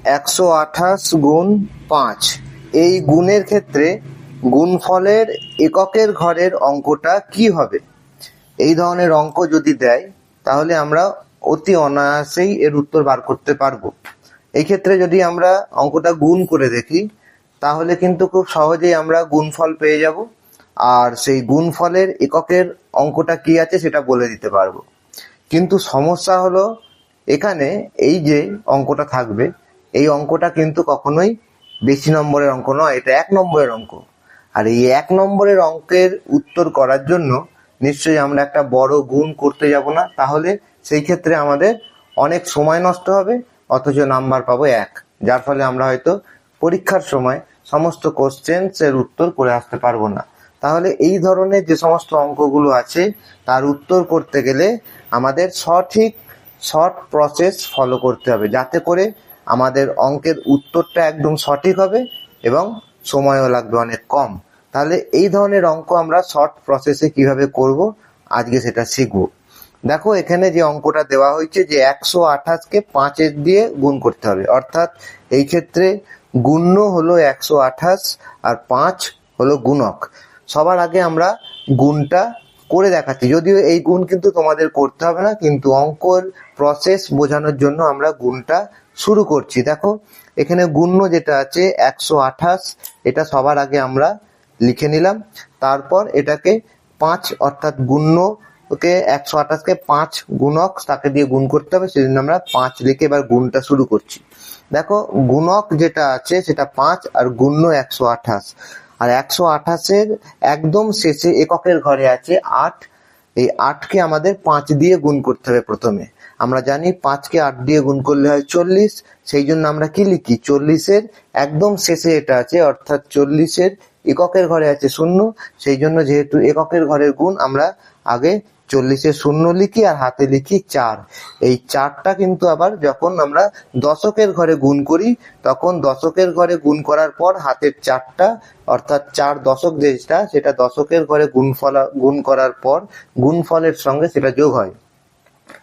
128 গুণ 5, এই গুণের ক্ষেত্রে গুণফলের এককের ঘরের অঙ্কটা কি হবে? এই ধরনের অঙ্ক যদি দেয় তাহলে আমরা অতি অনায়াসেই এর উত্তর বার করতে পারবো। এই ক্ষেত্রে যদি আমরা অঙ্কটা গুণ করে দেখি তাহলে কিন্তু খুব সহজেই আমরা গুণফল পেয়ে যাব, আর সেই গুণফলের এককের অঙ্কটা কি আছে সেটা বলে দিতে পারবো। কিন্তু সমস্যা হলো এখানে এই যে অঙ্কটা থাকবে, এই অঙ্কটা কিন্তু কখনোই বেশি নম্বরের অঙ্ক নয়, এটা 1 নম্বরের অঙ্ক। আর এই 1 নম্বরের অঙ্কের উত্তর করার জন্য নিশ্চয়ই আমরা একটা বড় গুণ করতে যাব না, তাহলে সেই ক্ষেত্রে আমাদের অনেক সময় নষ্ট হবে, অথচ নাম্বার পাবো 1, যার ফলে আমরা হয়তো পরীক্ষার সময় সমস্ত কোশ্চেন্স এর উত্তর করে আসতে পারবো না। তাহলে এই ধরনের যে সমস্ত অঙ্কগুলো আছে তার উত্তর করতে গেলে আমাদের সঠিক শর্ট প্রসেস ফলো করতে হবে, যাতে করে আমাদের অঙ্কের উত্তরটা একদম সঠিক হবে এবং সময়ও লাগবে অনেক কম। তাহলে এই ধরনের অঙ্ক আমরা শর্ট প্রসেসে কিভাবে করব আজকে সেটা শিখব। দেখো এখানে যে অঙ্কটা দেওয়া হয়েছে যে 128কে 5 দিয়ে গুণ করতে হবে, অর্থাৎ এই ক্ষেত্রে গুণ্য হলো 128 আর 5 হলো গুণক। সবার আগে আমরা গুণটা করে দেখাচ্ছি, যদিও এই গুণ কিন্তু তোমাদের করতে হবে না, কিন্তু অঙ্কর প্রসেস বোঝানোর জন্য আমরা গুণটা শুরু করছি। দেখো এখানে গুণ্য যেটা আছে 128, এটা সবার আগে আমরা লিখে নিলাম। তারপর এটাকে 5 অর্থাৎ গুণ্য ওকে 128কে 5 গুণক তাকে দিয়ে গুণ করতে হবে, সেজন্য আমরা 5 লিখে এবার গুণটা শুরু করছি। দেখো গুণক যেটা আছে সেটা 5 আর গুণ্য 128, আর 128-এর একদম শেষে এককের ঘরে আছে 8। এই 8কে আমাদের 5 দিয়ে গুণ করতে হবে। প্রথমে আমরা জানি 5কে 8 দিয়ে গুণ করলে হয় 40, সেই জন্য আমরা কি লিখি 40-এর একদম শেষে এটা আছে, অর্থাৎ 40-এর এককের ঘরে আছে 0, সেই জন্য যেহেতু এককের ঘরের গুণ আমরা আগে 40-এর 0 লিখি আর হাতে লিখি 4। এই 4টা কিন্তু আবার যখন আমরা দশকের ঘরে গুণ করি তখন দশকের ঘরে গুণ করার পর হাতের 4টা অর্থাৎ 4 দশক যেটা সেটা দশকের ঘরে গুণ করার পর গুণফলের সঙ্গে সেটা যোগ হয়।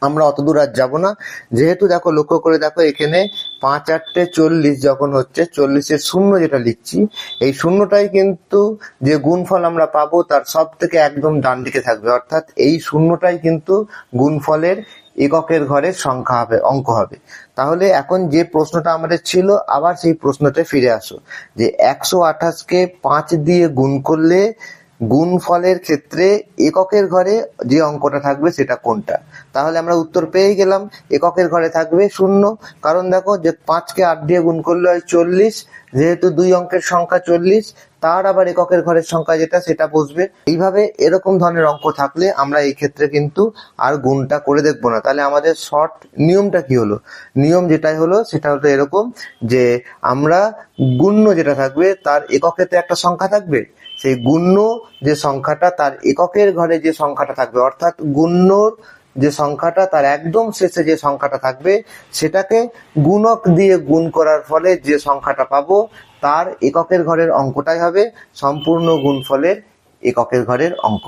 আমরা অত দূর আর যাবো না, যেহেতু দেখো লক্ষ্য করে দেখো এখানে 5 8 40 যখন হচ্ছে 40-এর 0 যেটা লিখছি, এই শূন্যটাই কিন্তু যে গুণফল আমরা পাবো তার সব থেকে একদম ডান দিকে থাকবে, অর্থাৎ এই শূন্যটাই কিন্তু গুণফলের এককের ঘরের সংখ্যা হবে, অঙ্ক হবে। তাহলে এখন যে প্রশ্নটা আমাদের ছিল আবার সেই প্রশ্নতে ফিরে আসো, যে 128কে 5 দিয়ে গুণ করলে গুণফলের ক্ষেত্রে এককের ঘরে যে অঙ্কটা থাকবে সেটা কোনটা। তাহলে আমরা উত্তর পেয়ে গেলাম, এককের ঘরে থাকবে 0, কারণ দেখো যে 5কে 8 দিয়ে গুণ করলে হয় 40, যেহেতু 2 অঙ্কের সংখ্যা 40, তার আবার এককের ঘরের সংখ্যা যেটা সেটা বসবে। এইভাবে এরকম ধরনের অঙ্ক থাকলে আমরা এই ক্ষেত্রে কিন্তু আর গুণটা করে দেখবো না। তাহলে আমাদের শর্ট নিয়মটা কি হলো? নিয়ম যেটাই হলো সেটা হলো এরকম, যে আমরা গুণ্য যেটা থাকবে তার এককেতে একটা সংখ্যা থাকবে, সেই গুণ্য যে সংখ্যাটা তার এককের ঘরে যে সংখ্যাটা থাকবে, অর্থাৎ গুণ্যর যে সংখ্যাটা তার একদম শেষে যে সংখ্যাটা থাকবে সেটাকে গুণক দিয়ে গুণ করার ফলে যে সংখ্যাটা পাবো তার এককের ঘরের অঙ্কটাই হবে সম্পূর্ণ গুণফলের এককের ঘরের অঙ্ক।